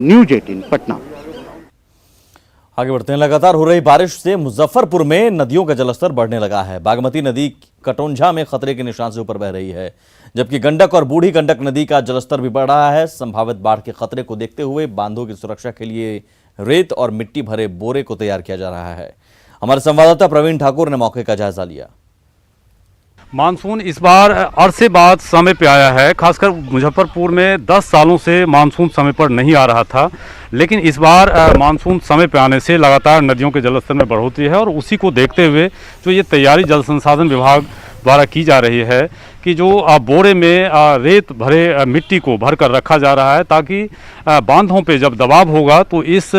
News 18 Patna. आगे बढ़ते हैं। लगातार हो रही बारिश से मुजफ्फरपुर में नदियों का जलस्तर बढ़ने लगा है। बागमती नदी कटौंझा में खतरे के निशान से ऊपर बह रही है, जबकि गंडक और बूढ़ी गंडक नदी का जलस्तर भी बढ़ रहा है। संभावित बाढ़ के खतरे को देखते हुए बांधों की सुरक्षा के लिए रेत और मिट्टी भरे बोरे को तैयार किया जा रहा है। हमारे संवाददाता प्रवीण ठाकुर ने मौके का जायजा लिया। मानसून इस बार अरसे बाद समय पे आया है। खासकर मुजफ्फरपुर में 10 सालों से मानसून समय पर नहीं आ रहा था, लेकिन इस बार मानसून समय पे आने से लगातार नदियों के जलस्तर में बढ़ोतरी है। और उसी को देखते हुए जो ये तैयारी जल संसाधन विभाग द्वारा की जा रही है कि जो बोरे में रेत भरे मिट्टी को भर कर रखा जा रहा है, ताकि बांधों पे जब दबाव होगा तो इस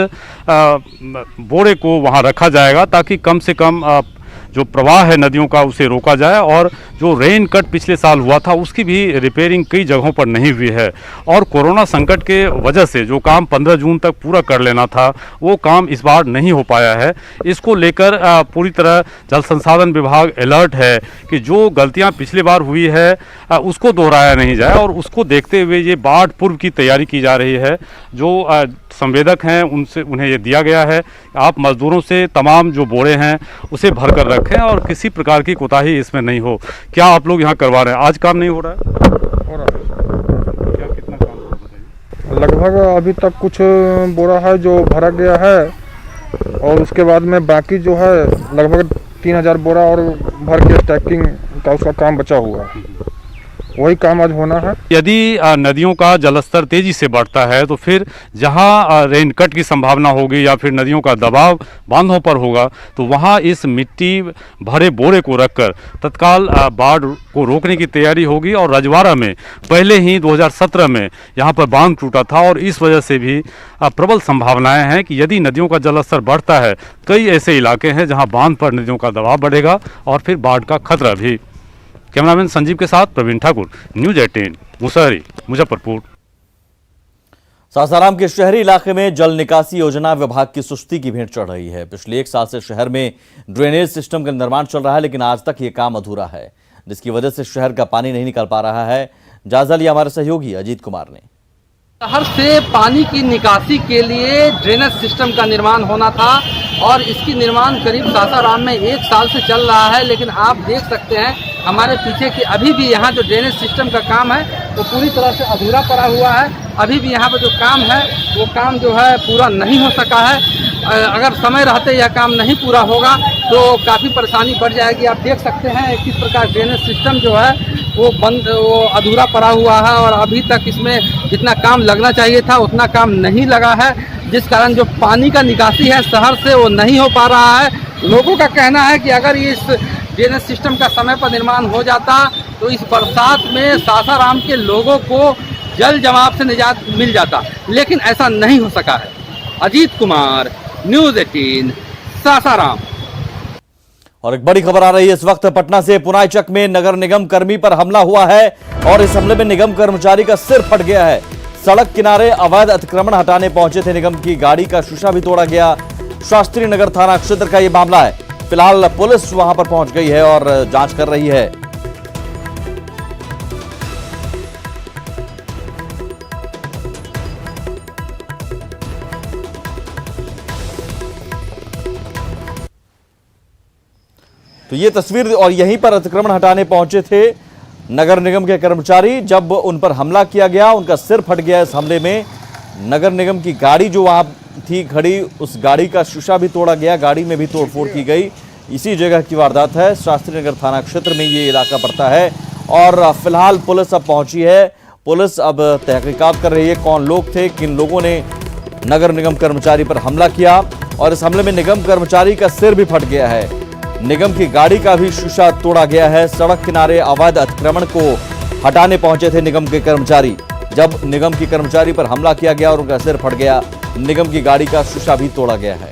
बोरे को वहाँ रखा जाएगा, ताकि कम से कम जो प्रवाह है नदियों का उसे रोका जाए। और जो रेन कट पिछले साल हुआ था उसकी भी रिपेयरिंग कई जगहों पर नहीं हुई है। और कोरोना संकट के वजह से जो काम 15 जून तक पूरा कर लेना था वो काम इस बार नहीं हो पाया है। इसको लेकर पूरी तरह जल संसाधन विभाग अलर्ट है कि जो गलतियां पिछली बार हुई है उसको दोहराया नहीं जाए। और उसको देखते हुए ये बाढ़ पूर्व की तैयारी की जा रही है। जो संवेदक हैं उन्हें ये दिया गया है, आप मजदूरों से तमाम जो बोरे हैं उसे भर कर रखें और किसी प्रकार की कोताही इसमें नहीं हो। क्या आप लोग यहाँ करवा रहे हैं? आज काम नहीं हो रहा है? हो रहा है। क्या कितना काम हो रहा है? लगभग अभी तक कुछ बोरा है जो भरा गया है, और उसके बाद में बाकी जो है लगभग 3000 बोरा और भर के स्टैकिंग का उसका काम बचा हुआ है, वही काम आज होना है। यदि नदियों का जलस्तर तेजी से बढ़ता है तो फिर जहां रेनकट की संभावना होगी या फिर नदियों का दबाव बांधों पर होगा तो वहां इस मिट्टी भरे बोरे को रखकर तत्काल बाढ़ को रोकने की तैयारी होगी। और रजवाड़ा में पहले ही 2017 में यहां पर बांध टूटा था और इस वजह से भी प्रबल संभावनाएं हैं कि यदि नदियों का जलस्तर बढ़ता है, कई ऐसे इलाके हैं जहाँ बांध पर नदियों का दबाव बढ़ेगा और फिर बाढ़ का खतरा भी। कैमरामैन संजीव के साथ प्रवीण ठाकुर, न्यूज 18 मुसहरी, मुजफ्फरपुर। सासाराम के शहरी इलाके में जल निकासी योजना विभाग की सुस्ती की भेंट चढ़ रही है। पिछले 1 साल से शहर में ड्रेनेज सिस्टम का निर्माण चल रहा है, लेकिन आज तक ये काम अधूरा है, जिसकी वजह से शहर का पानी नहीं निकल पा रहा है। जायजा लिया हमारे सहयोगी अजीत कुमार ने। शहर से पानी की निकासी के लिए ड्रेनेज सिस्टम का निर्माण होना था और इसकी निर्माण करीब सासाराम में 1 साल से चल रहा है। लेकिन आप देख सकते हैं हमारे पीछे कि अभी भी यहाँ जो ड्रेनेज सिस्टम का काम है वो पूरी तरह से अधूरा पड़ा हुआ है। अभी भी यहाँ पर जो काम है वो काम जो है पूरा नहीं हो सका है। अगर समय रहते यह काम नहीं पूरा होगा तो काफ़ी परेशानी बढ़ जाएगी। आप देख सकते हैं किस प्रकार ड्रेनेज सिस्टम जो है वो अधूरा पड़ा हुआ है और अभी तक इसमें जितना काम लगना चाहिए था उतना काम नहीं लगा है, जिस कारण जो पानी का निकासी है शहर से वो नहीं हो पा रहा है। लोगों का कहना है कि अगर इस ड्रेनेज सिस्टम का समय पर निर्माण हो जाता तो इस बरसात में सासाराम के लोगों को जल जमाव से निजात मिल जाता, लेकिन ऐसा नहीं हो सका है। अजीत कुमार, न्यूज 18 सासाराम। और एक बड़ी खबर आ रही है इस वक्त पटना से। पुनाईचक में नगर निगम कर्मी पर हमला हुआ है और इस हमले में निगम कर्मचारी का सिर फट गया है। सड़क किनारे अवैध अतिक्रमण हटाने पहुंचे थे निगम की गाड़ी का शीशा भी तोड़ा गया। शास्त्री नगर थाना क्षेत्र का यह मामला है। फिलहाल पुलिस वहां पर पहुंच गई है और जांच कर रही है। तो ये तस्वीर, और यहीं पर अतिक्रमण हटाने पहुंचे थे नगर निगम के कर्मचारी। जब उन पर हमला किया गया, उनका सिर फट गया। इस हमले में नगर निगम की गाड़ी जो वहां थी खड़ी, उस गाड़ी का शीशा भी तोड़ा गया, गाड़ी में भी तोड़फोड़ की गई। इसी जगह की वारदात है। शास्त्री नगर थाना क्षेत्र में ये इलाका पड़ता है और फिलहाल पुलिस अब पहुंची है। पुलिस अब तहकीकात कर रही है कौन लोग थे, किन लोगों ने नगर निगम कर्मचारी पर हमला किया। और इस हमले में निगम कर्मचारी का सिर भी फट गया है, निगम की गाड़ी का भी शीशा तोड़ा गया है। सड़क किनारे अवैध अतिक्रमण को हटाने पहुंचे थे निगम के कर्मचारी। जब निगम की कर्मचारी पर हमला किया गया और उनका सिर फट गया, निगम की गाड़ी का शीशा भी तोड़ा गया है।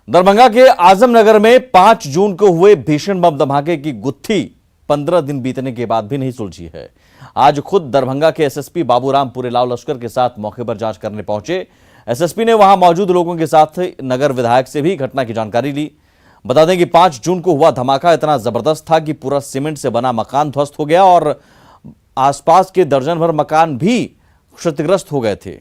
दरभंगा के आजमनगर में 5 जून को हुए भीषण बम धमाके की गुत्थी 15 दिन बीतने के बाद भी नहीं सुलझी है। आज खुद दरभंगा के एसएसपी बाबूराम पुरेलाल लश्कर के साथ मौके पर जांच करने पहुंचे। एसएसपी ने वहां मौजूद लोगों के साथ नगर विधायक से भी घटना की जानकारी ली। बता दें कि 5 जून को हुआ धमाका इतना जबरदस्त था कि पूरा सीमेंट से बना मकान ध्वस्त हो गया और आसपास के दर्जन भर मकान भी क्षतिग्रस्त हो गए थे।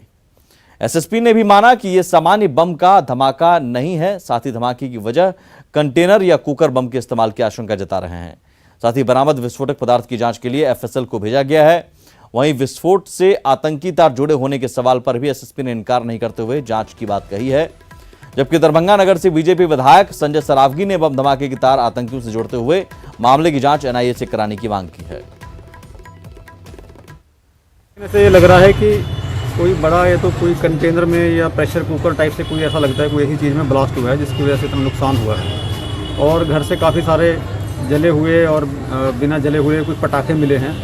एसएसपी ने भी माना कि यह सामान्य बम का धमाका नहीं है, साथ ही धमाके की वजह कंटेनर या कुकर बम के इस्तेमाल की आशंका जता रहे हैं। साथ ही बरामद विस्फोटक पदार्थ की जांच के लिए एफएसएल को भेजा गया है। वहीं विस्फोट से आतंकी तार जुड़े होने के सवाल पर भी एसएसपी ने इनकार नहीं करते हुए जांच की बात कही है। जबकि दरभंगा नगर से बीजेपी विधायक संजय सरावगी ने बम धमाके की तार आतंकियों से जोड़ते हुए मामले की जांच एनआईए से कराने की मांग की है। ऐसे ये लग रहा है कि कोई बड़ा है तो कोई कंटेनर में या प्रेशर कुकर टाइप से कोई ऐसा लगता है कोई ऐसी चीज़ में ब्लास्ट हुआ है जिसकी वजह से इतना नुकसान हुआ है। और घर से काफ़ी सारे जले हुए और बिना जले हुए कुछ पटाखे मिले हैं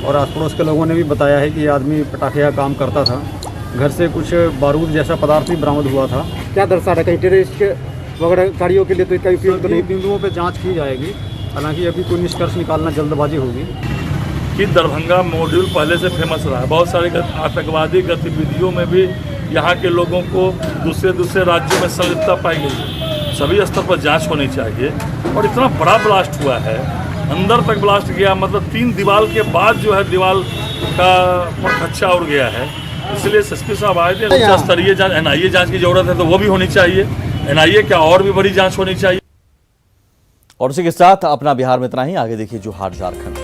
और आस पड़ोस के लोगों ने भी बताया है कि ये आदमी पटाखे का काम करता था। घर से कुछ बारूद जैसा पदार्थ भी बरामद हुआ था। क्या दर्शा रहा है कहीं टेररिस्ट वगैरह गाड़ियों के लिए तो इसका उपयोग तो सभी नहीं? बिंदुओं पर जाँच की जाएगी, हालांकि अभी कोई निष्कर्ष निकालना जल्दबाजी होगी। कि दरभंगा मॉड्यूल पहले से फेमस रहा है। बहुत सारे आतंकवादी गतिविधियों में भी यहाँ के लोगों को दूसरे राज्यों में संलिप्तता पाई गई है। सभी स्तर पर जांच होनी चाहिए। और इतना बड़ा ब्लास्ट हुआ है, अंदर तक ब्लास्ट गया, मतलब 3 दीवार के बाद जो है दीवार का खच्चा उड़ गया है। इसलिए एसपी साहब आए थे, उच्च स्तरीय जाँच एनआईए जाँच की जरूरत है तो वो भी होनी चाहिए। एनआईए क्या और भी बड़ी जाँच होनी चाहिए। और इसी के साथ अपना बिहार में इतना ही। आगे देखिए जोहार झारखंड।